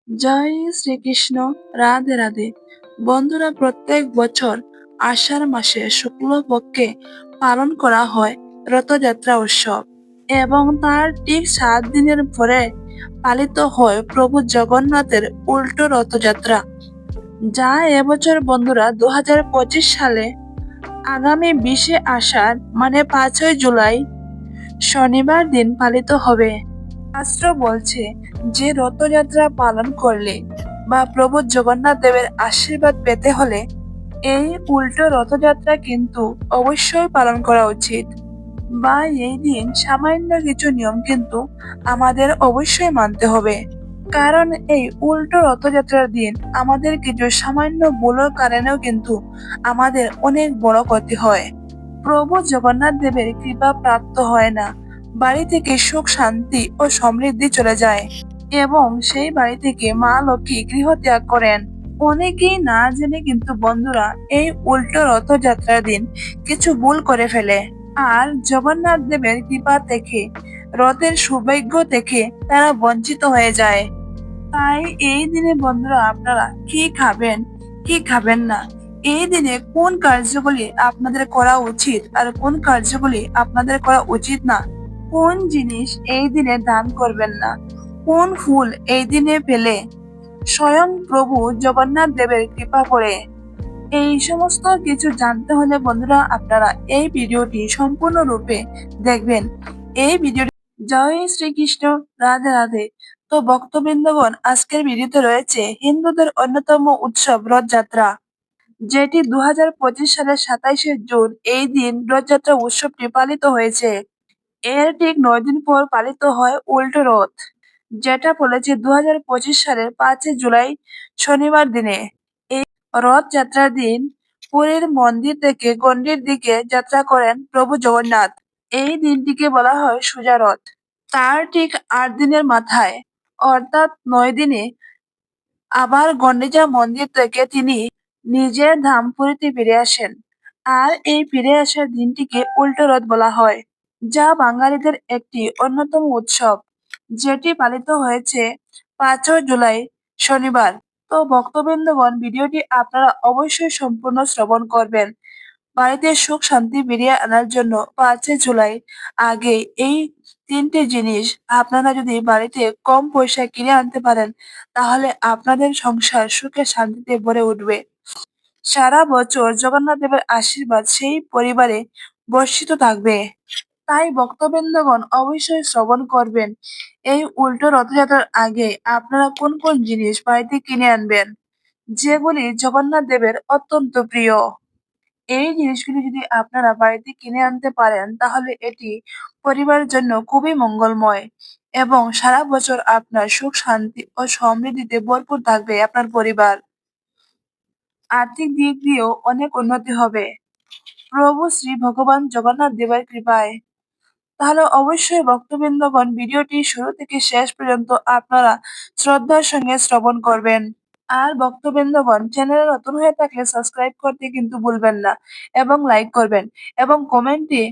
জয় শ্রীকৃষ্ণ। রাধে রাধে। বন্ধুরা, প্রত্যেক বছর আষাঢ় মাসে শুক্লপক্ষে পালন করা হয় রথযাত্রা উৎসব এবং তার ঠিক 7 দিনের পরে পালিত হয় প্রভু জগন্নাথের উল্টো রথযাত্রা, যা এবছর বন্ধুরা 2025 সালে আগামী 20শে আষাঢ় মানে 5ই জুলাই শনিবার দিন পালিত হবে। শাস্ত্র বলছে যে রথযাত্রা পালন করলে বা প্রভু জগন্নাথ দেবের আশীর্বাদ পেতে হলে এই উল্টো রথযাত্রা কিন্তু অবশ্যই পালন করা উচিত, বা এই দিন সামান্য কিছু নিয়ম কিন্তু আমাদের অবশ্যই মানতে হবে। কারণ এই উল্টো রথযাত্রার দিন আমাদের কিছু সামান্য ভুলের কারণেও কিন্তু আমাদের অনেক বড় ক্ষতি হয়। প্রভু জগন্নাথ দেবের কৃপা প্রাপ্ত হয় না, বাড়ি থেকে সুখ শান্তি ও সমৃদ্ধি চলে যায় এবং সেই বাড়ি থেকে মা লক্ষ্মী গৃহ ত্যাগ করেন। অনেকেই না জেনে কিন্তু বন্ধুরা এই উল্টো রথযাত্রার দিন কিছু ভুল করে ফেলে, আর জগন্নাথ দেবের কৃপা থেকে, রথের সৌভাগ্য থেকে তারা বঞ্চিত হয়ে যায়। তাই এই দিনে বন্ধুরা আপনারা কি খাবেন, কি খাবেন না, এই দিনে কোন কার্যগুলি আপনাদের করা উচিত আর কোন কার্যগুলি আপনাদের করা উচিত না, কোন জিনিস এই দিনে দান করবেন না, কোন ফুল এই দিনে পেলে স্বয়ং প্রভু জগন্নাথ দেবের কৃপা করে, এই সমস্ত কিছু জানতে হলে বন্ধুরা আপনারা এই ভিডিওটি সম্পূর্ণরূপে দেখবেন। এই ভিডিওটি জয় শ্রীকৃষ্ণ। রাধে রাধে। তো ভক্তবৃন্দগণ, আজকের ভিডিওতে রয়েছে হিন্দুদের অন্যতম উৎসব রথযাত্রা, যেটি 2025 সালের 27শে জুন এই দিন রথযাত্রা উৎসবটি পালিত হয়েছে। এর ঠিক 9 দিন পর পালিত হয় উল্টো রথ, যেটা পড়েছে 2025 সালের 5ই জুলাই শনিবার দিনে। এই রথযাত্রার দিন পুরীর মন্দির থেকে গন্ডির দিকে যাত্রা করেন প্রভু জগন্নাথ। এই দিনটিকে বলা হয় সোজা রথ। তার ঠিক 8 দিনের মাথায়, অর্থাৎ 9 দিনে, আবার গন্ডিচা মন্দির থেকে তিনি নিজের ধাম পুরীতে ফিরে আসেন। আর এই ফিরে আসার দিনটিকে উল্টো রথ বলা হয়, যা বাঙালিদের একটি অন্যতম উৎসব, যেটি পালিত হয়েছে 5ই জুলাই শনিবার। তো ভক্তবৃন্দগণ, ভিডিওটি আপনারা অবশ্যই সম্পূর্ণ শ্রবণ করবেন। বাড়িতে সুখ শান্তি ফিরিয়ে আনার জন্য 5ই জুলাই আগে এই 3টে জিনিস আপনারা যদি বাড়িতে কম পয়সায় কিনে আনতে পারেন, তাহলে আপনাদের সংসার সুখে শান্তিতে ভরে উঠবে। সারা বছর জগন্নাথ দেবের আশীর্বাদ সেই পরিবারে বর্ষিত থাকবে। তাই ভক্তবৃন্দগণ অবশ্যই শ্রবণ করবেন এই উল্টো রথযাত্রার আগে আপনারা কোন কোন জিনিস বাড়িতে কিনে আনবেন, যেগুলি জগন্নাথ দেবের অত্যন্ত প্রিয়। এই জিনিসগুলি যদি আপনারা বাড়িতে কিনে আনতে পারেন, তাহলে এটি পরিবারের জন্য খুবই মঙ্গলময় এবং সারা বছর আপনার সুখ শান্তি ও সমৃদ্ধিতে ভরপুর থাকবে আপনার পরিবার। আর্থিক দিক দিয়েও অনেক উন্নতি হবে প্রভু শ্রী ভগবান জগন্নাথ দেবের কৃপায়। তাহলে অবশ্যই ভক্তবৃন্দগণ, ভিডিওটি শুরু থেকে শেষ পর্যন্ত আপনারা শ্রদ্ধার সঙ্গে শ্রবণ করবেন। আর ভক্তবৃন্দগণ, চ্যানেলে নতুন হয়ে থাকলে সাবস্ক্রাইব করতে কিন্তু ভুলবেন না এবং লাইক করবেন এবং কমেন্টে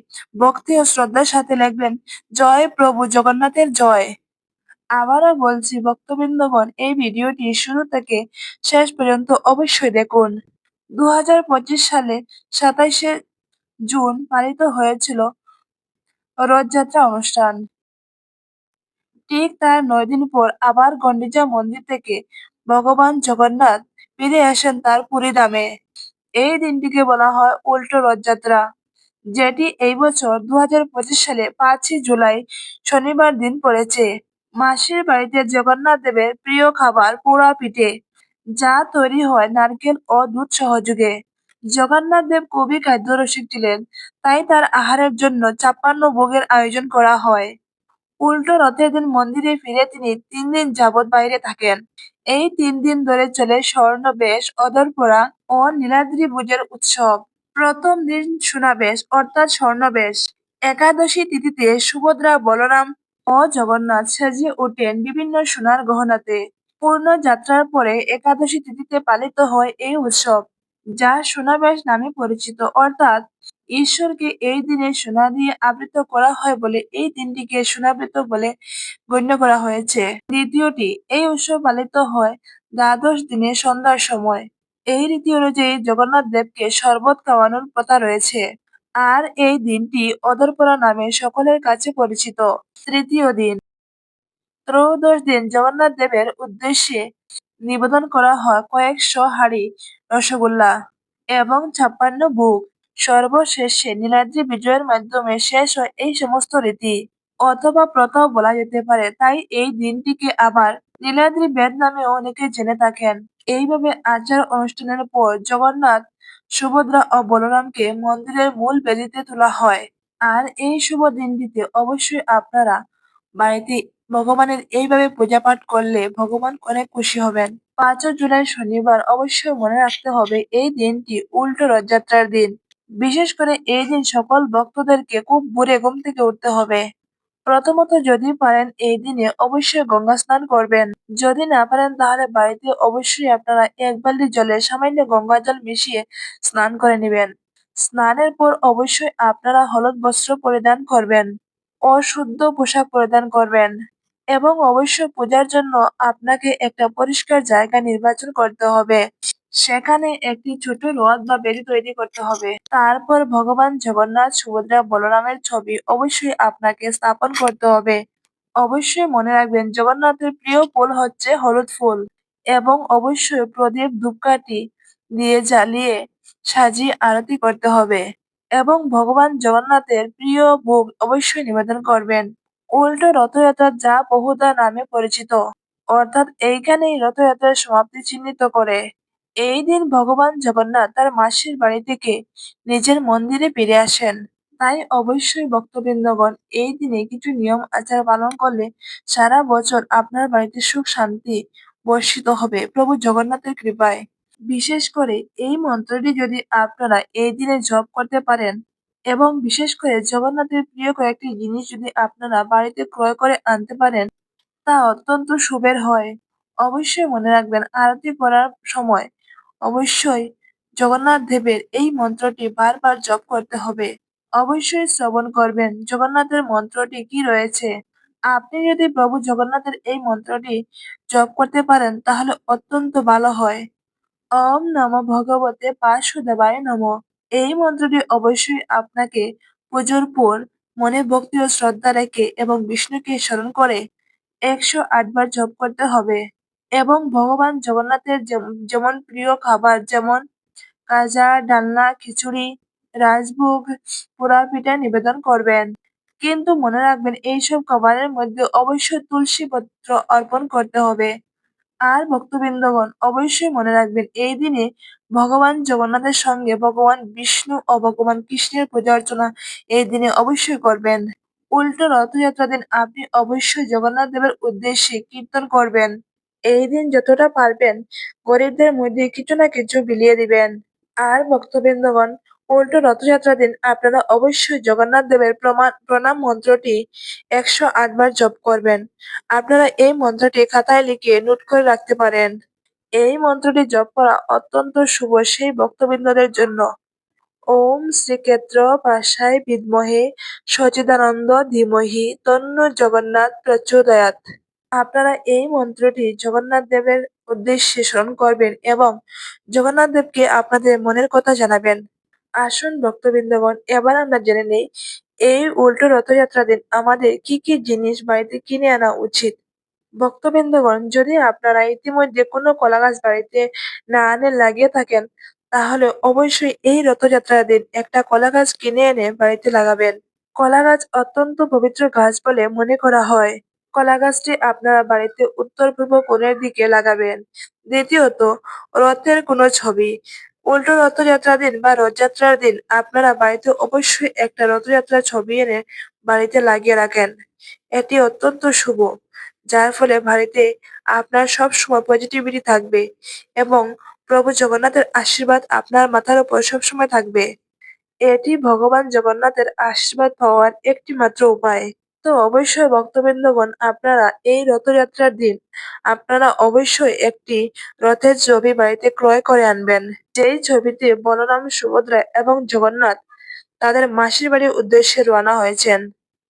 ভক্তি ও শ্রদ্ধার সাথে লিখবেন জয় প্রভু জগন্নাথের জয়। আবারও বলছি ভক্তবৃন্দগণ, এই ভিডিওটি শুরু থেকে শেষ পর্যন্ত অবশ্যই দেখুন। 2025 সালে 27শে জুন পালিত হয়েছিল রথযাত্রা অনুষ্ঠান। ঠিক তার 9 দিন পর আবার গন্ডিচা মন্দির থেকে ভগবান জগন্নাথ ফিরে আসেন তার পুরী ধামে। এই দিনটিকে বলা হয় উল্টো রথযাত্রা, যেটি এই বছর 2025 সালে 5ই জুলাই শনিবার দিন পড়েছে। মাসির বাড়িতে জগন্নাথ দেবের প্রিয় খাবার পোড়া পিঠে, যা তৈরি হয় নারকেল ও দুধ সহযোগে। জগন্নাথ দেব খুবই খাদ্যরসিক ছিলেন, তাই তার আহারের জন্য 56 ভোগের আয়োজন করা হয়। উল্টো রথের দিন মন্দিরে ফিরে তিনি 3 দিন যাবৎ বাইরে থাকেন। এই 3 দিন ধরে চলে স্বর্ণবেশ, অধরপড়া ও নীলাদ্রি ভোজের উৎসব। প্রথম দিন সোনাবেশ অর্থাৎ স্বর্ণবেশ। একাদশী তিথিতে সুভদ্রা, বলরাম ও জগন্নাথ সাজিয়ে ওঠেন বিভিন্ন সোনার গহনাতে। পূর্ণ যাত্রার পরে একাদশী তিথিতে পালিত হয় এই উৎসব, যা সোনাবেশ নামে পরিচিত। অর্থাৎ ঈশ্বরকে এই দিনে সোনা দিয়ে আবৃত করা হয় বলে এই দিনটিকে সোনাবৃত বলে গণ্য করা হয়েছে। দ্বিতীয়টি, এই উৎসব পালিত হয় দ্বাদশ দিনে সন্ধ্যার সময়। এই রীতি অনুযায়ী জগন্নাথ দেবকে শরবত খাওয়ানোর প্রথা রয়েছে। আর এই দিনটি অদরপরা নামে সকলের কাছে পরিচিত। তৃতীয় দিন, ত্রয়োদশ দিন জগন্নাথ দেবের উদ্দেশ্যে নিবেদন করা হয় কয়েকশো হাঁড়ি রসগোল্লা এবং 56 ভোগ। সর্বশেষে নীলাদ্রি বিজয়ের মাধ্যমে শেষ হয় এই সমস্ত রীতি, অথবা প্রথাও বলা যেতে পারে। তাই এই দিনটিকে আবার নীলাদ্রি বেদ নামেও অনেকে জেনে থাকেন। এইভাবে আচার অনুষ্ঠানের পর জগন্নাথ, সুভদ্রা ও বলরামকে মন্দিরের মূল বেদিতে তোলা হয়। আর এই শুভ দিনটিতে অবশ্যই আপনারা বাড়িতে ভগবানের এইভাবে পূজা পাঠ করলে ভগবান অনেক খুশি হবেন। 5 জুলাই শনিবার অবশ্যই মনে রাখতে হবে এই দিনটি উল্টো রথযাত্রার দিন। বিশেষ করে এই দিন সকল ভক্তদেরকে খুব ভোরে ঘুম থেকে উঠতে হবে। প্রথমত যদি পারেন এই দিনে অবশ্যই গঙ্গা স্নান করবেন। যদি না পারেন তাহলে বাড়িতে অবশ্যই আপনারা 1 বালতি জলে সামান্য গঙ্গা জল মিশিয়ে স্নান করে নেবেন। স্নানের পর অবশ্যই আপনারা হলুদ বস্ত্র পরিধান করবেন ও শুদ্ধ পোশাক পরিধান করবেন এবং অবশ্যই পূজার জন্য আপনাকে একটা পরিষ্কার জায়গা নির্বাচন করতে হবে। সেখানে একটি ছোট রথ বা বেদি তৈরি করতে হবে। তারপর ভগবান জগন্নাথ, সুভদ্রা, বলরামের ছবি অবশ্যই আপনাকে স্থাপন করতে হবে। অবশ্যই মনে রাখবেন জগন্নাথের প্রিয় ফুল হচ্ছে হলুদ ফুল এবং অবশ্যই প্রদীপ ধূপকাঠি দিয়ে জ্বালিয়ে সাজিয়ে আরতি করতে হবে এবং ভগবান জগন্নাথের প্রিয় ভোগ অবশ্যই নিবেদন করবেন। উল্টো রথযাত্রা যা বহুদা নামে পরিচিত, অর্থাৎ এইখানেই রথযাত্রার সমাপ্তি চিহ্নিত করে। এই দিন ভগবান জগন্নাথ তার মাসির বাড়ি থেকে নিজের মন্দিরে ফিরে আসেন। তাই অবশ্যই ভক্তবৃন্দগণ এই দিনে কিছু নিয়ম আচার পালন করলে সারা বছর আপনার বাড়িতে সুখ শান্তি বর্ষিত হবে প্রভু জগন্নাথের কৃপায়। বিশেষ করে এই মন্ত্রটি যদি আপনারা এই দিনে জপ করতে পারেন এবং বিশেষ করে জগন্নাথের প্রিয় কয়েকটি জিনিস যদি আপনারা বাড়িতে ক্রয় করে আনতে পারেন, তা অত্যন্ত শুভের হয়। অবশ্যই মনে রাখবেন আরতি করার সময় অবশ্যই জগন্নাথ দেবের এই মন্ত্রটি বারবার জপ করতে হবে। অবশ্যই শ্রবণ করবেন জগন্নাথের মন্ত্রটি কি রয়েছে। আপনি যদি প্রভু জগন্নাথের এই মন্ত্রটি জপ করতে পারেন তাহলে অত্যন্ত ভালো হয়। ওম নমো ভগবতে বাসুদেবায় নমঃ। এই মন্ত্রটি অবশ্যই আপনাকে পুজোর পর মনে ভক্তি ও শ্রদ্ধা রেখে এবং বিষ্ণুকে স্মরণ করে 108 বার জপ করতে হবে এবং ভগবান জগন্নাথের যেমন প্রিয় খাবার যেমন কাজা, ডালনা, খিচুড়ি, রাজভোগ, পোড়া পিঠা নিবেদন করবেন। কিন্তু মনে রাখবেন এইসব খাবারের মধ্যে অবশ্যই তুলসী পত্র অর্পণ করতে হবে। আর ভক্তবৃন্দগণ অবশ্যই মনে রাখবেন এই দিনে ভগবান জগন্নাথের সঙ্গে ভগবান বিষ্ণু ও ভগবান কৃষ্ণের পূজা অর্চনা এই দিনে অবশ্যই করবেন। উল্টো রথযাত্রা দিন আপনি অবশ্যই জগন্নাথ দেবের উদ্দেশ্যে কীর্তন করবেন। এই দিন যতটা পারবেন গরিবদের মধ্যে কিছু না কিছু বিলিয়ে দিবেন। আর ভক্তবৃন্দগণ উল্টো রথযাত্রা দিন আপনারা অবশ্যই জগন্নাথ দেবের প্রণাম মন্ত্রটি 108 বার জপ করবেন। আপনারা এই মন্ত্রটি খাতায় লিখে নোট করে রাখতে পারেন। এই মন্ত্রটি জপ করা অত্যন্ত শুভ সেই ভক্তবৃন্দদের জন্য। ওম শ্রীক্ষেত্র পাশায় বিদ্মহে সচিদানন্দ ধীমহি তন্ন জগন্নাথ প্রচোদয়াৎ। আপনারা এই মন্ত্রটি জগন্নাথ দেবের উদ্দেশ্যে স্মরণ করবেন এবং জগন্নাথ দেবকে আপনাদের মনের কথা জানাবেন। আসুন ভক্তবৃন্দগণ এবার আমরা জেনে নেই এই উল্টো রথযাত্রা দিন আমাদের কি কি জিনিস বাড়িতে কিনে আনা উচিত। ভক্তবৃন্দগণ যদি আপনারা ইতিমধ্যে কোনো কলা গাছ বাড়িতে না আনে লাগিয়ে থাকেন তাহলে অবশ্যই এই রথযাত্রার দিন একটা কলা গাছ কিনে এনে বাড়িতে লাগাবেন। কলা গাছ অত্যন্ত পবিত্র গাছ বলে মনে করা হয়। কলা গাছটি আপনারা বাড়িতে উত্তর পূর্ব কোণের দিকে লাগাবেন। দ্বিতীয়ত, রথের কোনো ছবি। উল্টো রথযাত্রার দিন বা রথযাত্রার দিন আপনারা বাড়িতে অবশ্যই একটা রথযাত্রার ছবি এনে বাড়িতে লাগিয়ে রাখেন। এটি অত্যন্ত শুভ, যার ফলে বাড়িতে আপনার সবসময় পজিটিভিটি থাকবে এবং প্রভু জগন্নাথের আশীর্বাদ আপনার মাথার উপর সবসময় থাকবে। এটি ভগবান জগন্নাথের আশীর্বাদ পাওয়ার একটি মাত্র উপায়। তো অবশ্যই ভক্তবৃন্দগণ আপনারা এই রথযাত্রার দিন আপনারা অবশ্যই একটি রথের ছবি বাড়িতে ক্রয় করে আনবেন। যেই ছবিতে বলরাম, সুভদ্রা এবং জগন্নাথ তাদের মাসির বাড়ির উদ্দেশ্যে রওনা হয়েছেন।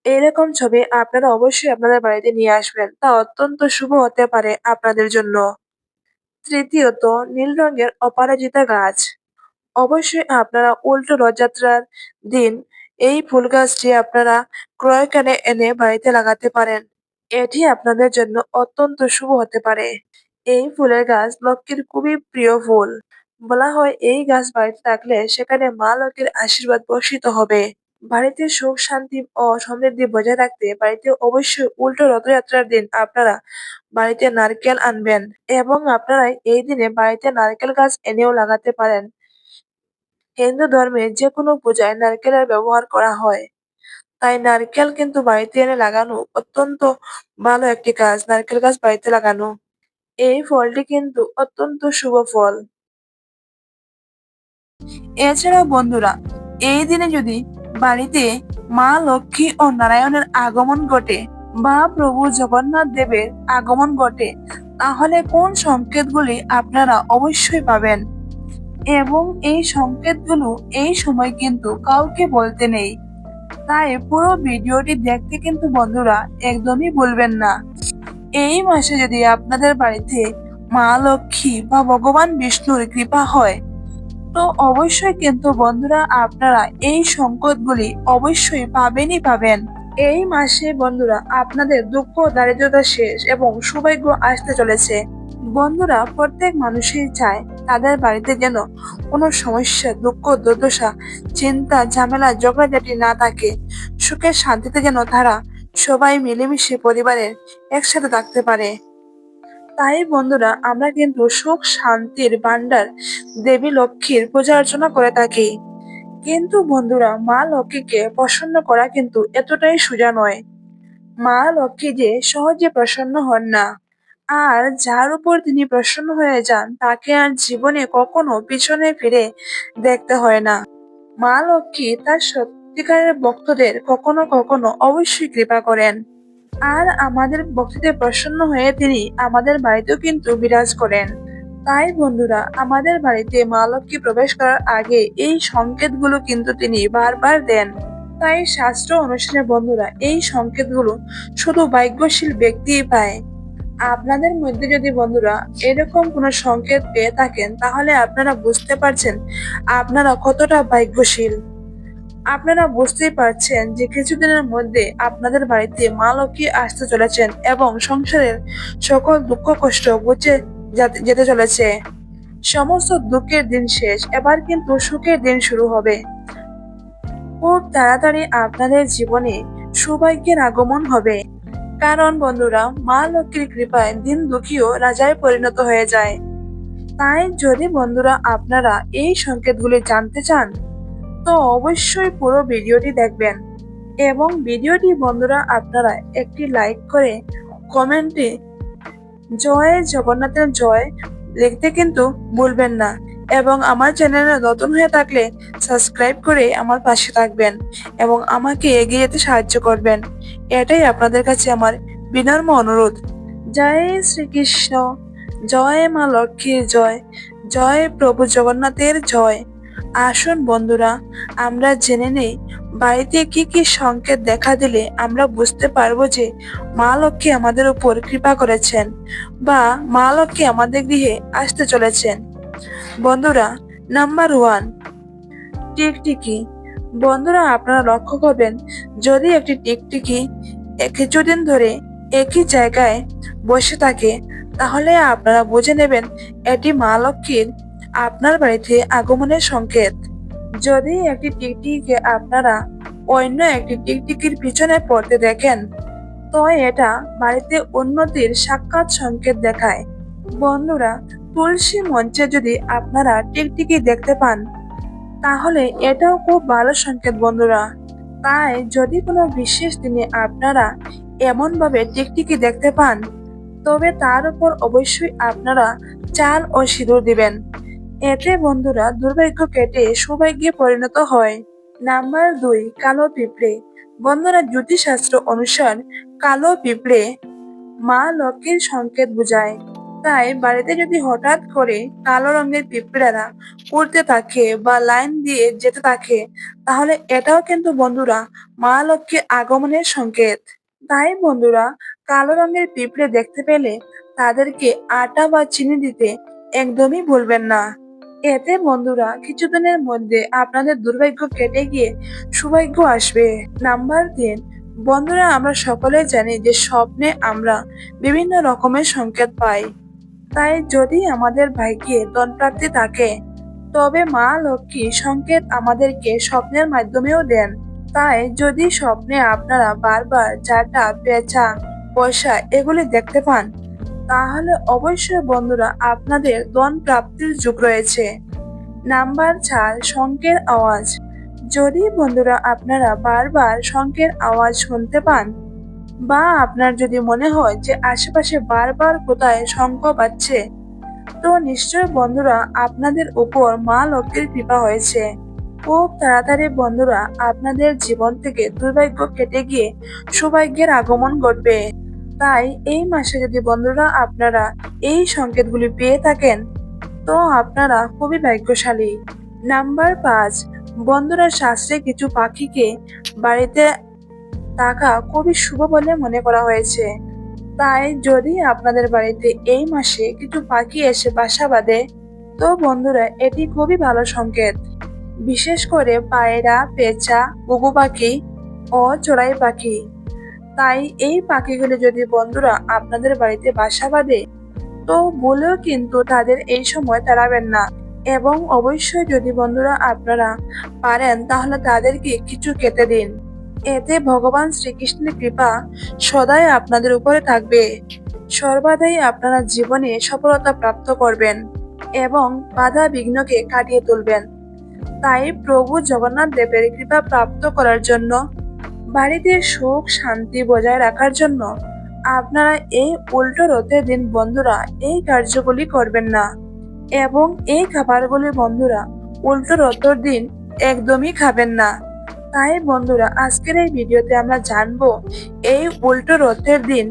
এরকম ছবি আপনারা অবশ্যই আপনাদের বাড়িতে নিয়ে আসবেন, তা অত্যন্ত শুভ হতে পারে আপনাদের জন্য। তৃতীয়ত, নীল রঙের অপরাজিতা গাছ। অবশ্যই আপনারা উল্টো রথযাত্রার দিন এই ফুল গাছটি আপনারা ক্রয় করে এনে বাড়িতে লাগাতে পারেন। এটি আপনাদের জন্য অত্যন্ত শুভ হতে পারে। এই ফুলের গাছ লক্ষ্মীর খুবই প্রিয় ফুল। বলা হয় এই গাছ বাড়িতে থাকলে সেখানে মা লক্ষ্মীর আশীর্বাদ বর্ষিত হবে। বাড়িতে সুখ শান্তি ও সমৃদ্ধি বজায় রাখতে বাড়িতে অবশ্যই উল্টো রথযাত্রার দিন আপনারা বাড়িতে নারকেল আনবেন এবং আপনারা এই দিনে বাড়িতে নারকেল গাছ এনেও লাগাতে পারেন। হিন্দু ধর্মে যেকোনো পূজায় নারকেলের ব্যবহার করা হয়, তাই নারকেল কিন্তু বাড়িতে এনে লাগানো অত্যন্ত ভালো একটি কাজ। নারকেল গাছ বাড়িতে লাগানো, এই ফলটি কিন্তু অত্যন্ত শুভ ফল। এছাড়াও বন্ধুরা, এই দিনে যদি বাড়িতে মা লক্ষ্মী ও নারায়ণের আগমন ঘটে বা প্রভু জগন্নাথ দেবের আগমন ঘটে, তাহলে কোন সংকেতগুলি আপনারা অবশ্যই পাবেন এবং এই সংকেতগুলো এই সময় কিন্তু কাউকে বলতে নেই। তাই পুরো ভিডিওটি দেখতে কিন্তু বন্ধুরা একদমই ভুলবেন না। এই মাসে যদি আপনাদের বাড়িতে মা লক্ষ্মী বা ভগবান বিষ্ণুর কৃপা হয়, তো অবশ্যই কিন্তু বন্ধুরা আপনারা এই সংকটগুলি অবশ্যই পাবেনই পাবেন। এই মাসে বন্ধুরা আপনাদের দুঃখ দারিদ্রতা শেষ এবং সৌভাগ্য আসতে চলেছে। বন্ধুরা, প্রত্যেক মানুষই চায় তাদের বাড়িতে যেন কোনো সমস্যা, দুঃখ, দুর্দশা, চিন্তা, ঝামেলা, ঝগড়াঝাটি না থাকে। সুখে শান্তিতে যেন তারা সবাই মিলেমিশে পরিবারের একসাথে থাকতে পারে। তাই বন্ধুরা, আমরা কিন্তু সুখ শান্তির ভান্ডার দেবী লক্ষ্মীর পূজা অর্চনা করে থাকি। কিন্তু বন্ধুরা, মা লক্ষ্মীকে প্রসন্ন করা কিন্তু এতটাই সোজা নয়। মা লক্ষ্মী যে সহজে প্রসন্ন হন না, আর যার উপর তিনি প্রসন্ন হয়ে যান তাকে আর জীবনে কখনো পিছনে ফিরে দেখতে হয় না। মা লক্ষ্মী তার সত্যিকারের ভক্তদের কখনো কখনো অবশ্যই কৃপা করেন, আর আমাদের ভক্তিতে প্রসন্ন হয়ে তিনি আমাদের বাড়িতেও কিন্তু বিরাজ করেন। তাই বন্ধুরা, আমাদের বাড়িতে মা লক্ষ্মী প্রবেশ করার আগে এই সংকেতগুলো কিন্তু তিনি বারবার দেন। তাই শাস্ত্র অনুসারে বন্ধুরা, এই সংকেতগুলো শুধু ভাগ্যশীল ব্যক্তিই পায়। আপনাদের মধ্যে যদি বন্ধুরা এরকম কোনো সংকেত পেয়ে থাকেন, তাহলে আপনারা বুঝতে পারছেন আপনারা কতটা ভাগ্যশীল। আপনারা বুঝতেই পারছেন যে কিছুদিনের মধ্যে আপনাদের বাড়িতে মা লক্ষ্মী আসতে চলেছেন এবং সংসারের সকল দুঃখ কষ্ট বুঝে যেতে চলেছে। সমস্ত দুঃখের দিন শেষ, এবার কিন্তু সুখের দিন শুরু হবে। খুব তাড়াতাড়ি আপনাদের জীবনে সৌভাগ্যের আগমন হবে। কারণ বন্ধুরা, মা লক্ষ্মীর কৃপায় দিন দুঃখীও রাজায় পরিণত হয়ে যায়। তাই যদি বন্ধুরা আপনারা এই সংকেতগুলি জানতে চান, তো অবশ্যই পুরো ভিডিওটি দেখবেন এবং ভিডিওটি বন্ধুরা আপনারা একটি লাইক করে কমেন্টে জয় জগন্নাথের জয় লিখতে কিন্তু ভুলবেন না এবং আমার চ্যানেলে নতুন হয়ে থাকলে সাবস্ক্রাইব করে আমার পাশে থাকবেন এবং আমাকে এগিয়ে যেতে সাহায্য করবেন। এটাই আপনাদের কাছে আমার বিনম্র অনুরোধ। জয় শ্রীকৃষ্ণ, জয় মা লক্ষ্মীর জয়, জয় প্রভু জগন্নাথের জয়। আসুন বন্ধুরা, আমরা জেনে নেই বাড়িতে কি কি সংকেত দেখা দিলে আমরা বুঝতে পারবো যে মা লক্ষ্মী আমাদের উপর কৃপা করেছেন বা মা লক্ষ্মী আমাদের গৃহে আসতে চলেছেন। বন্ধুরা, নাম্বার 1, টিকটিকি। বন্ধুরা, আপনারা লক্ষ্য করবেন যদি একটি টিকটিকি কিছুদিন ধরে একই জায়গায় বসে থাকে, তাহলে আপনারা বুঝে নেবেন এটি মা লক্ষ্মীর আপনার বাড়িতে আগমনের সংকেত। যদি একটি টিকটিকিকে আপনারা অন্য একটি টিকটিকির পিছনে পড়তে দেখেন, তো এটা বাড়িতে উন্নতির সাক্ষাৎ সংকেত দেখায়। বন্ধুরা, তুলসী মঞ্চে যদি আপনারা টিকটিকি দেখতে পান, তাহলে এটাও খুব ভালো সংকেত বন্ধুরা। তাই যদি কোনো বিশেষ দিনে আপনারা এমন ভাবে টিকটিকি দেখতে পান, তবে তার উপর অবশ্যই আপনারা চাল ও সিঁদুর দিবেন। এতে বন্ধুরা দুর্ভাগ্য কেটে সৌভাগ্যে পরিণত হয়। নাম্বার 2, কালো পিঁপড়ে। বন্ধুরা, জ্যোতিষশাস্ত্র অনুসার কালো পিঁপড়ে মা লক্ষ্মীর সংকেত বোঝায়। তাই বাড়িতে যদি হঠাৎ করে কালো রঙের পিঁপড়েরা উড়তে থাকে বা লাইন দিয়ে যেতে থাকে, তাহলে এটাও কিন্তু বন্ধুরা মা লক্ষ্মীর আগমনের সংকেত। তাই বন্ধুরা, কালো রঙের পিঁপড়ে দেখতে পেলে তাদেরকে আটা বা চিনি দিতে একদমই ভুলবেন না। এতে বন্ধুরা কিছুদিনের মধ্যে আপনাদের দুর্ভাগ্য কেটে গিয়ে সৌভাগ্য আসবে। নাম্বার 3, বন্ধুরা আমরা সকলে জানি যে স্বপ্নে আমরা বিভিন্ন রকমের সংকেত পাই। তাই যদি আমাদের ভাগ্যে ধনপ্রাপ্তি থাকে, তবে মা লক্ষ্মী সংকেত আমাদেরকে স্বপ্নের মাধ্যমেও দেন। তাই যদি স্বপ্নে আপনারা বারবার ঝাঁটা, পেঁচা, পয়সা এগুলি দেখতে পান, তাহলে অবশ্যই বন্ধুরা আপনাদের ধন প্রাপ্তির যোগ রয়েছে। নাম্বার 4, শঙ্খের আওয়াজ। যদি বন্ধুরা আপনারা বারবার শঙ্খের আওয়াজ শুনতে পান বা আপনার যদি মনে হয় যে আশেপাশে বারবার কোথায় শঙ্খ বাজছে, তো নিশ্চয় বন্ধুরা আপনাদের উপর মা লক্ষ্মীর কৃপা হয়েছে। খুব তাড়াতাড়ি বন্ধুরা আপনাদের জীবন থেকে দুর্ভাগ্য কেটে গিয়ে সৌভাগ্যের আগমন ঘটবে। তাই এই মাসে যদি বন্ধুরা আপনারা এই সংকেতগুলি পেয়ে থাকেন, তো আপনারা খুবই ভাগ্যশালী। নাম্বার 5, বন্ধুরা শাস্ত্রে কিছু পাখিকে বাড়িতে থাকা খুবই শুভ বলে মনে করা হয়েছে। তাই যদি আপনাদের বাড়িতে এই মাসে কিছু পাখি এসে বাসা বাঁধে, তো বন্ধুরা এটি খুবই ভালো সংকেত। বিশেষ করে পায়রা, পেঁচা, ঘুঘু পাখি ও চড়াই পাখি। তাই এই পাখিগুলি যদি বন্ধুরা আপনাদের বাড়িতে বাসা বাঁধে, তো ভুলেও কিন্তু তাদের এই সময় তাড়াবেন না। এবং অবশ্যই যদি বন্ধুরা আপনারা পারেন তাহলে তাদেরকে কিছু খেতে দিন। এতে ভগবান শ্রীকৃষ্ণের কৃপা সদাই আপনাদের উপরে থাকবে। সর্বদাই আপনারা জীবনে সফলতা প্রাপ্ত করবেন এবং বাধা বিঘ্নকে কাটিয়ে তুলবেন। তাই প্রভু জগন্নাথ দেবের কৃপা প্রাপ্ত করার জন্য, বাড়িতে সুখ শান্তি বজায় রাখার জন্য আপনারা এই উল্টো রথের দিন বন্ধুরা এই কার্যগুলি করবেন না এবং এই খাবারগুলি বন্ধুরা উল্টো রথের দিন একদমই খাবেন না। তাই বন্ধুরা আজকের এই ভিডিওতে আমরা জানবো এই উল্টো রথের দিন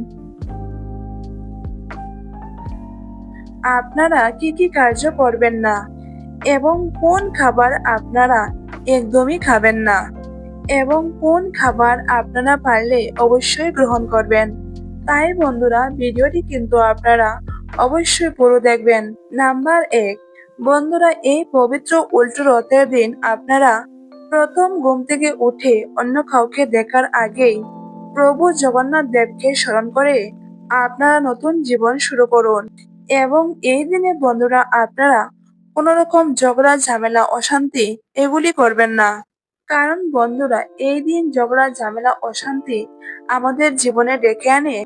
আপনারা কি কি কার্য করবেন না এবং কোন খাবার আপনারা একদমই খাবেন না এবং কোন খাবার আপনারা পারলে অবশ্যই গ্রহণ করবেন। তাই বন্ধুরা ভিডিওটি কিন্তু আপনারা অবশ্যই পুরো দেখবেন। নাম্বার 1, বন্ধুরা এই পবিত্র উল্টো রথের দিন আপনারা প্রথম ঘুম থেকে উঠে অন্য কাউকে দেখার আগেই প্রভু জগন্নাথ দেবকে স্মরণ করে আপনারা নতুন জীবন শুরু করুন। এবং এই দিনে বন্ধুরা আপনারা কোনো রকম ঝগড়া, ঝামেলা, অশান্তি এগুলি করবেন না। কারণ বন্ধুরা এই দিন ঝগড়া, ঝামেলা, অশান্তি আমাদের জীবনে ডেকে আনে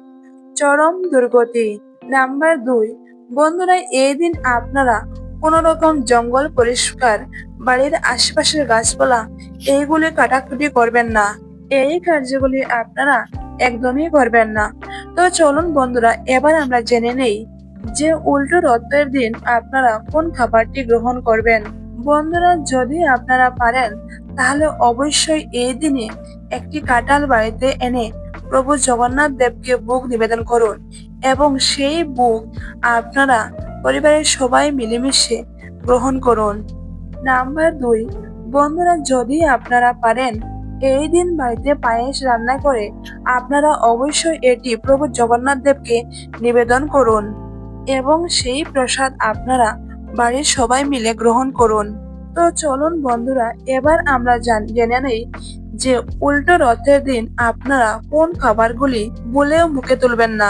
চরম দুর্গতি। নাম্বার 2, বন্ধুরা এই দিন আপনারা কোনো রকম জঙ্গল পরিষ্কার, বাড়ির আশেপাশের গাছপালা এইগুলি কাটাকুটি করবেন না। এই কার্যগুলি আপনারা একদমই করবেন না। তো চলুন বন্ধুরা এবার আমরা জেনে নেই যে উল্টো রথের দিন আপনারা কোন খাবারটি গ্রহণ করবেন। বন্ধুরা যদি আপনারা পারেন তাহলে অবশ্যই এই দিনে একটি কাঁঠাল বাড়িতে এনে প্রভু জগন্নাথ দেবকে ভোগ নিবেদন করুন এবং সেই ভোগ আপনারা পরিবারের সবাই মিলেমিশে গ্রহণ করুন। নাম্বার 2, বন্ধুরা যদি আপনারা পারেন এই দিন বাড়িতে পায়েস রান্না করে আপনারা অবশ্যই এটি প্রভু জগন্নাথ দেবকে নিবেদন করুন এবং সেই প্রসাদ আপনারা বাড়ির সবাই মিলে গ্রহণ করুন। তো চলুন বন্ধুরা এবার আমরা জেনে নেই যে উল্টো রথের দিন আপনারা কোন খাবারগুলি বলেও মুখে তুলবেন না।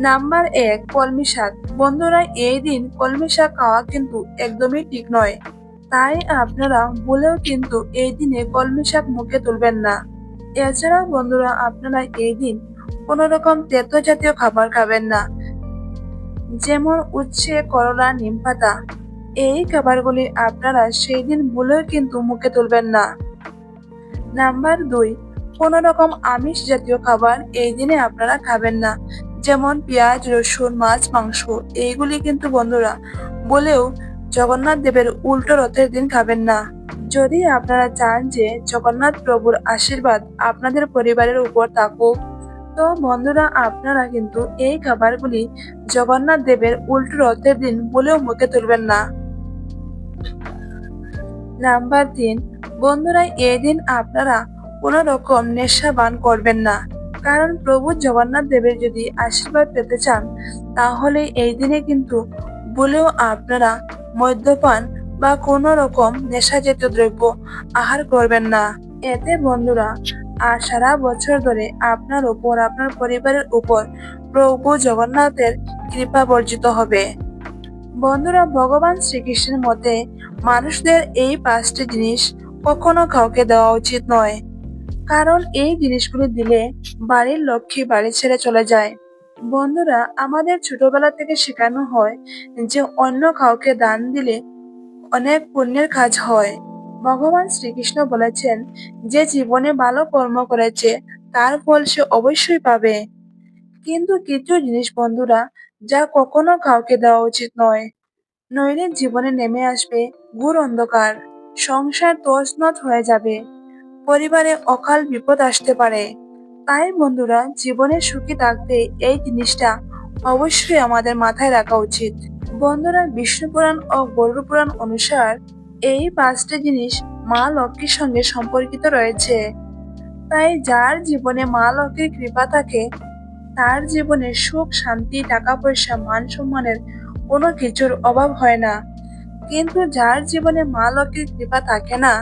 নাম্বার 1, কলমি শাক। বন্ধুরা এই দিন কলমি শাক খাওয়া কিন্তু একদমই ঠিক নয়। তাই আপনারা বলেও কিন্তু এই দিনে কলমি শাক মুখে তুলবেন না। এছাড়াও বন্ধুরা আপনারা এই দিন কোন রকম তেতো জাতীয় খাবার খাবেন না, যেমন উচ্ছে, করলা, নিমপাতা। এই খাবারগুলি আপনারা সেই দিন ভুলেও কিন্তু মুখে তুলবেন না। নাম্বার 2, কোন রকম আমিষ জাতীয় খাবার এই দিনে আপনারা খাবেন না, যেমন পেঁয়াজ, রসুন, মাছ, মাংস। এইগুলি কিন্তু বন্ধুরা বলেও জগন্নাথ দেবের উল্টো রথের দিন খাবেন না। যদি আপনারা চান যে জগন্নাথ প্রভুর আশীর্বাদ আপনাদের পরিবারের উপর থাকুক, তো বন্ধুরা, আপনারা কিন্তু এই খাবারগুলি জগন্নাথ দেবের উল্টো রথের দিন বলেও মুখে তুলবেন না। নাম্বার 3, বন্ধুরা, এই দিন আপনারা কোনো রকম নেশা পান করবেন না। কারণ প্রভু জগন্নাথ দেবের যদি আশীর্বাদ পেতে চান, তাহলে এই দিনে কিন্তু ভুলেও আপনারা মদ্যপান বা কোনো রকম নেশাজাতীয় দ্রব্য আহার করবেন না। এতে বন্ধুরা, আর সারা বছর ধরে আপনার উপর, আপনার পরিবারের উপর প্রভু জগন্নাথের কৃপা বর্জিত হবে। বন্ধুরা, ভগবান শ্রীকৃষ্ণের মতে মানুষদের এই 5টি জিনিস কখনো কাউকে দেওয়া উচিত নয়। কারণ এই জিনিসগুলি দিলে বাড়ির লক্ষ্মী বাড়ি ছেড়ে চলে যায়। বন্ধুরা, আমাদের ছোটবেলা থেকে শেখানো হয় যে অন্য কাউকে দান দিলে অনেক পুণ্যের কাজ হয়। ভগবান শ্রীকৃষ্ণ বলেছেন, যে জীবনে ভালো কর্ম করেছে তার ফল সে অবশ্যই পাবে। কিন্তু কিছু জিনিস বন্ধুরা, যা কখনো কাউকে দেওয়া উচিত নয়, নইলে জীবনে নেমে আসবে ঘোর অন্ধকার, সংসার তছনছ হয়ে যাবে, পরিবারে অকাল বিপদ আসতে পারে। তাই বন্ধুরা, জীবনে সুখী থাকতে এই জিনিসটা অবশ্যই আমাদের মাথায় রাখা উচিত। বন্ধুরা, বিষ্ণু পুরাণ ও গরুড় পুরাণ অনুসার এই 5টি জিনিস মা লক্ষ্মীর সঙ্গে সম্পর্কিত রয়েছে। তাই যার জীবনে মা লক্ষ্মীর কৃপা থাকে, তার জীবনে সুখ, শান্তি, টাকা পয়সা, মান সম্মানের কোনো কিছুর অভাব হয় না। কিন্তু যার জীবনে মা লক্ষ্মীর কৃপা থাকে না,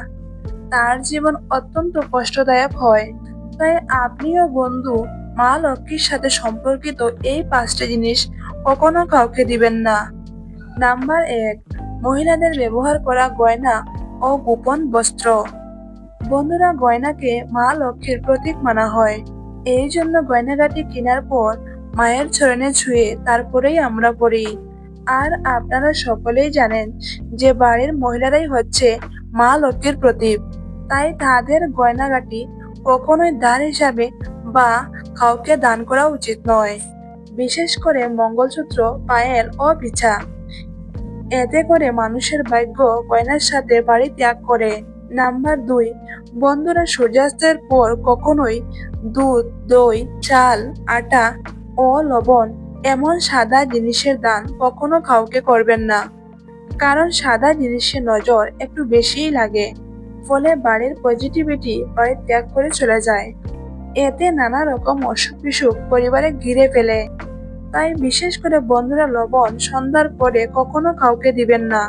তার জীবন অত্যন্ত কষ্টদায়ক হয়। তাই আপনিও বন্ধু, মা লক্ষ্মীর সাথে সম্পর্কিত এই 5টি জিনিস কখনো কাউকে দিবেন না। নাম্বার 1, মহিলাদের ব্যবহার করা গয়না ও গোপন বস্ত্র। বন্ধুরা, গয়নাকে মা লক্ষ্মীর প্রতীক মানা হয়। এই জন্য গয়নাগাটি কেনার পর মায়ের চরণে ছুঁয়ে তারপরেই আমরা পড়ি। আর আপনারা সকলেই জানেন যে বাড়ির মহিলারাই হচ্ছে মা লক্ষ্মীর প্রতীক। তাই তাদের গয়নাগাটি কখনোই দান হিসাবে বা কাউকে দান করা উচিত নয়। বিশেষ করে মঙ্গলসূত্র, পায়েল ও বিছা। এতে করে মানুষের ভাগ্য গয়নার সাথে বাড়ি ত্যাগ করে। নাম্বার 2, বন্ধুরা, সূর্যাস্তের পর কখনোই দুধ, দই, চাল, আটা ও লবণ এমন সাদা জিনিসের দান কখনো কাউকে করবেন না। কারণ সাদা জিনিসের নজর একটু বেশিই লাগে, ফলে বাড়ির পজিটিভিটি বাড়ি ত্যাগ করে চলে যায়। এতে নানা রকম অসুখ বিসুখ পরিবারে ঘিরে ফেলে। তাই বিশেষ করে বন্ধুরা, লবণ সন্ধ্যার পরে কখনো কাউকে দিবেন না।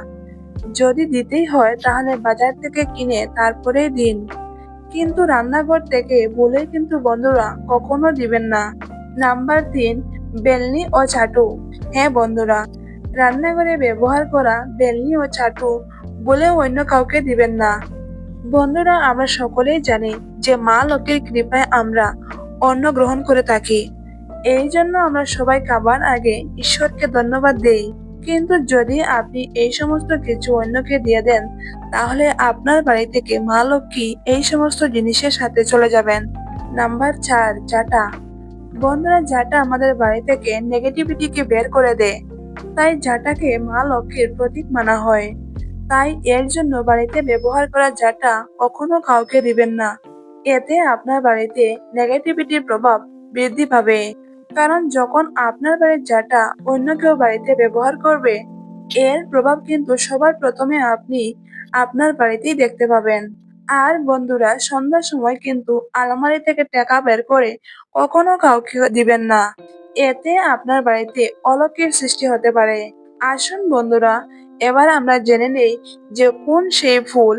যদি দিতেই হয় তাহলে বাজার থেকে কিনে তারপরেই দিন। কিন্তু রান্নাঘর থেকে বলে কিন্তু বন্ধুরা কখনো দিবেন না। নাম্বার 3, বেলনি ও চাটু। হ্যাঁ বন্ধুরা, রান্নাঘরে ব্যবহার করা বেলনি ও চাটু বলে অন্য কাউকে দিবেন না। বন্ধুরা, আমরা সকলেই জানি যে মা লক্ষ্মীর কৃপায় আমরা অন্ন গ্রহণ করে থাকি। এই জন্য আমরা সবাই খাবার আগে ঈশ্বরকে ধন্যবাদ দেই। কিন্তু যদি আপনি এই সমস্ত কিছু অন্যকে দিয়ে দেন, তাহলে আপনার বাড়ি থেকে মা লক্ষ্মী এই সমস্ত জিনিসের সাথে চলে যাবেন। নাম্বার 4, জাটা। বন্ধুরা, জাটা আমাদের বাড়ি থেকে নেগেটিভিটিকে বের করে দেয়। তাই জাটাকে মা লক্ষ্মীর প্রতীক মানা হয়। তাই এর জন্য বাড়িতে ব্যবহার করা জাটা কখনো কাউকে দিবেন না। এতে আপনার বাড়িতে নেগেটিভিটির প্রভাব বৃদ্ধি পাবে। কারণ যখন আপনার বাড়ির জাটা অন্য কেউ বাড়িতে ব্যবহার করবে, এর প্রভাব কিন্তু সবার প্রথমে আপনি আপনার বাড়িতেই দেখতে পাবেন। আর বন্ধুরা, সন্ধ্যার সময় কিন্তু আলমারি থেকে টাকা বের করে কখনো কাউকে দিবেন না। এতে আপনার বাড়িতে অলৌকিক সৃষ্টি হতে পারে। আসুন বন্ধুরা, এবার আমরা জেনে নেই যে কোন সেই ফুল।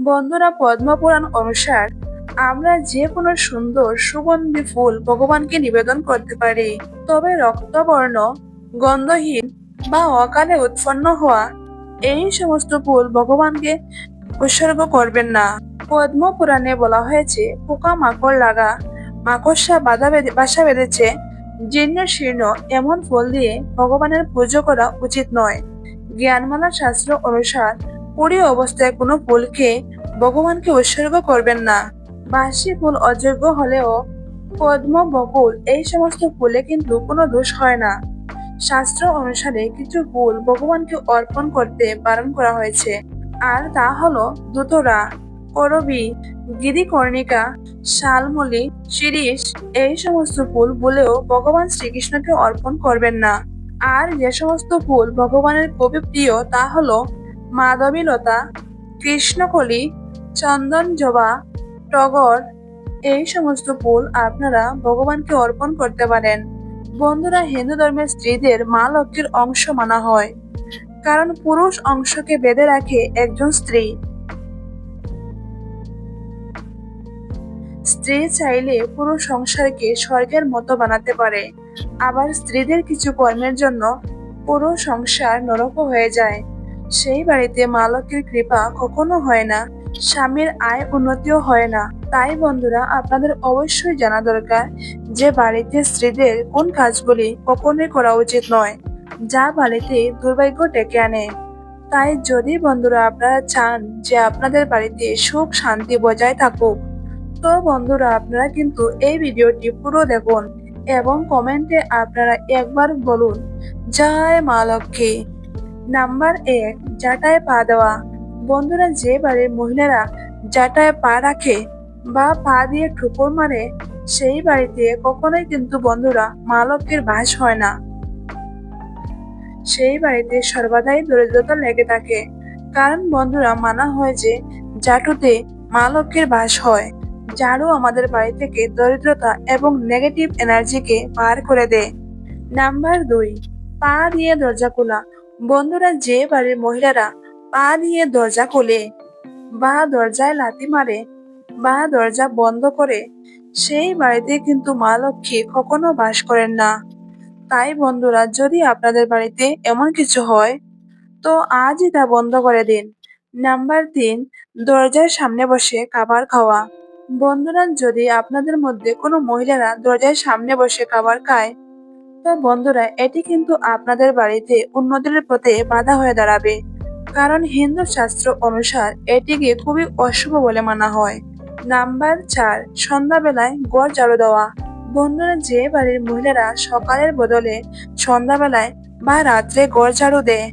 বন্ধুরা, পদ্মপুরাণ অনুসার আমরা যে কোনো সুন্দর সুগন্ধি ফুল ভগবানকে নিবেদন করতে পারি। তবে রক্তবর্ণ, গন্ধহীন বা অকালে উৎপন্ন হওয়া এই সমস্ত ফুল ভগবানকে উৎসর্গ করবেন না। পদ্ম পুরাণে বলা হয়েছে, পোকা মাকড় লাগা, মাকড়সা বাসা বেঁধেছে, জীর্ণ শীর্ণ এমন ফুল দিয়ে ভগবানের পুজো করা উচিত নয়। জ্ঞানমালা শাস্ত্র অনুসার পুরী অবস্থায় কোনো ফুলকে ভগবানকে উৎসর্গ করবেন না। বাসি ফুল অযোগ্য হলেও পদ্ম, বকুল এই সমস্ত ফুলে কিন্তু কোনো দোষ হয় না। শাস্ত্র অনুসারে কিছু ফুল ভগবানকে অর্পণ করতে বারণ করা হয়েছে, আর তা হলো ধুতরা, করবী, গিরিকর্ণিকা, শালমলি, শিরীষ এই সমস্ত ফুল বলেও ভগবান শ্রীকৃষ্ণকে অর্পণ করবেন না। আর যে সমস্ত ফুল ভগবানের খুবই প্রিয় তা হলো মাধবীলতা, কৃষ্ণকলি, চন্দন জবা, টগর এই সমস্ত ফুল আপনারা ভগবানকে অর্পণ করতে পারেন। বন্ধুরা, হিন্দু ধর্মের স্ত্রীদের মা লক্ষ্মীর অংশ মানা হয়, কারণ পুরুষ অংশকে বেঁধে রাখে একজন স্ত্রী। স্ত্রী চাইলে পুরো সংসারকে স্বর্গের মতো বানাতে পারে, আবার স্ত্রীদের কিছু কর্মের জন্য পুরো সংসার নরক হয়ে যায়। সেই বাড়িতে মা লক্ষ্মীর কৃপা কখনো হয় না, স্বামীর আয় উন্নতিও হয় না। তাই বন্ধুরা, আপনাদের অবশ্যই জানা দরকার যে বাড়িতে স্ত্রীদের কোন কাজগুলি কখনোই করা উচিত নয়, যা বাড়িতে দুর্ভাগ্য ডেকে আনে। তাই যদি বন্ধুরা আপনারা চান যে আপনাদের বাড়িতে সুখ শান্তি বজায় থাকুক, তো বন্ধুরা আপনারা কিন্তু এই ভিডিওটি পুরো দেখুন এবং কমেন্টে আপনারা একবার বলুন জয় মা লক্ষ্মী। নাম্বার 1, জাটায় পা দেওয়া। বন্ধুরা, যে বাড়ির মহিলারা জাটায় পা রাখে বা পা দিয়ে ঠুকুর মারে, সেই বাড়িতে কখনোই কিন্তু বন্ধুরা মা লক্ষ্মীর বাস হয় না। সেই বাড়িতে সর্বদাই দরিদ্রতা লেগে থাকে, কারণ বন্ধুরা মানা হয় যে জাটুতে মা লক্ষ্মীর বাস হয়। ঝাড়ু আমাদের বাড়ি থেকে দরিদ্রতা এবং নেগেটিভ এনার্জিকে বার করে দেয়। নাম্বার 2, পা দিয়ে দরজা খোলা। বন্ধুরা, যে বাড়ির মহিলারা পা দিয়ে দরজা খোলে বা দরজায় লাথি মারে বা দরজা বন্ধ করে, সেই বাড়িতে কিন্তু মা লক্ষ্মী কখনো বাস করেন না। তাই বন্ধুরা, যদি আপনাদের বাড়িতে এমন কিছু হয় তো আজই তা বন্ধ করে দিন। নাম্বার 3, দরজার সামনে বসে খাবার খাওয়া। বন্ধুরা, যদি আপনাদের মধ্যে কোনো মহিলারা দরজার সামনে বসে খাবার খায়, তো বন্ধুরা এটি কিন্তু আপনাদের বাড়িতে উন্নতির পথে বাধা হয়ে দাঁড়াবে, কারণ হিন্দু শাস্ত্র অনুসার এটিকে খুবই অশুভ বলে মানা হয়। নাম্বার 4, সন্ধ্যাবেলায় ঘর ঝাড়ু দেওয়া। বন্ধুরা, যে বাড়ির মহিলারা সকালের বদলে সন্ধ্যাবেলায় বা রাত্রে ঘর ঝাড়ু দেয়,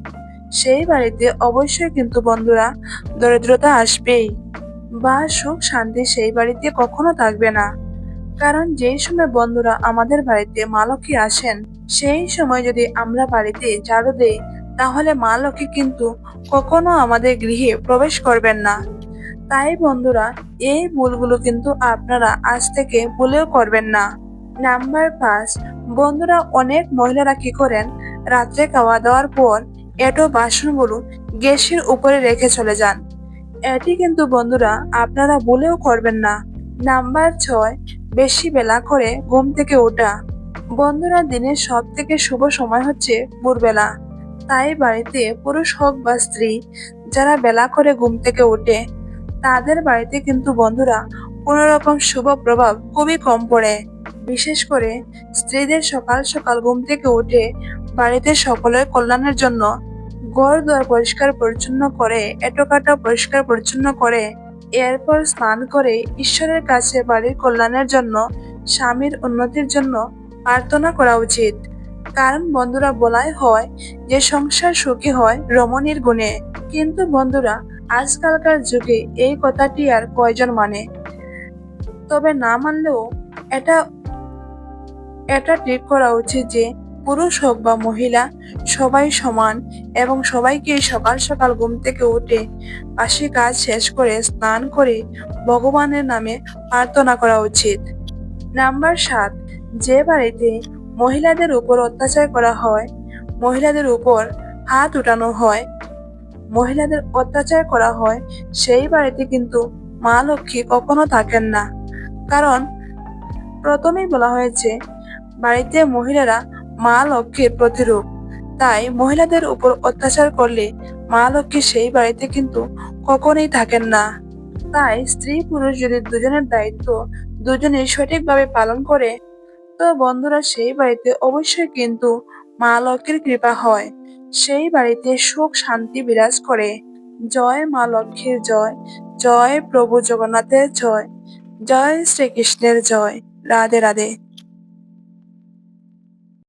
সেই বাড়িতে অবশ্যই কিন্তু বন্ধুরা দরিদ্রতা আসবেই বা সুখ শান্তি সেই বাড়িতে কখনো থাকবে না। কারণ যেই সময় বন্ধুরা আমাদের বাড়িতে মা লক্ষ্মী আসেন, সেই সময় যদি আমরা বাড়িতে ঝাড়ু দেই, তাহলে মা লক্ষ্মী কিন্তু কখনো আমাদের গৃহে প্রবেশ করবেন না। তাই বন্ধুরা, এই ভুলগুলো কিন্তু আপনারা আজ থেকে ভুলেও করবেন না। নাম্বার 5, বন্ধুরা অনেক মহিলারা কি করেন, রাত্রে খাওয়া দাওয়ার পর এটো বাসনগুলো গ্যাসের উপরে রেখে চলে যান। এটি কিন্তু বন্ধুরা আপনারা ভুলেও করবেন না। নাম্বার 6, বেশি বেলা করে ঘুম থেকে ওঠা। বন্ধুরা, দিনের সব থেকে শুভ সময় হচ্ছে ভোরবেলা। তাই বাড়িতে পুরুষ হোক বা স্ত্রী, যারা বেলা করে ঘুম থেকে ওঠে, তাদের বাড়িতে কিন্তু বন্ধুরা কোনো রকম শুভ প্রভাব খুবই কম পড়ে। বিশেষ করে স্ত্রীদের সকাল সকাল ঘুম থেকে উঠে বাড়িতে সকলের কল্যাণের জন্য ঘর দুয়ার পরিষ্কার পরিচ্ছন্ন করে, এটোকাটা পরিষ্কার পরিচ্ছন্ন করে, এরপর স্নান করে ঈশ্বরের কাছে বাড়ির কল্যাণের জন্য, স্বামীর উন্নতির জন্য প্রার্থনা করা উচিত। কারণ বন্ধুরা বলাই হয় যে সংসার সুখী হয় রমণীর গুণে। কিন্তু বন্ধুরা, আজকালকার যুগে এই কথাটি আর কয়জন মানে? তবে না মানলেও এটা এটা ঠিক করা উচিত যে পুরুষ হোক বা মহিলা সবাই সমান এবং সবাইকে সকাল সকাল ঘুম থেকে উঠে বাসি কাজ শেষ করে স্নান করে ভগবানের নামে প্রার্থনা করা উচিত। নাম্বার 7, যে বাড়িতে মহিলাদের উপর অত্যাচার করা হয়, মহিলাদের উপর হাত উঠানো হয়, মহিলাদের অত্যাচার করা হয়, সেই বাড়িতে কিন্তু মা লক্ষ্মী কখনো থাকেন না। কারণ প্রথমেই বলা হয়েছে বাড়িতে মহিলারা মা লক্ষ্মীর প্রতিরূপ। তাই মহিলাদের উপর অত্যাচার করলে মা লক্ষ্মী সেই বাড়িতে কিন্তু কখনোই থাকেন না। তাই স্ত্রী পুরুষ যদি দুজনের দায়িত্ব দুজনে সঠিকভাবে পালন করে, তো বন্ধুরা সেই বাড়িতে অবশ্যই কিন্তু মা লক্ষ্মীর কৃপা হয়, সেই বাড়িতে সুখ শান্তি বিরাজ করে। জয় মা লক্ষ্মীর জয়, জয় প্রভু জগন্নাথের জয়, জয় শ্রীকৃষ্ণের জয়। রাধে রাধে।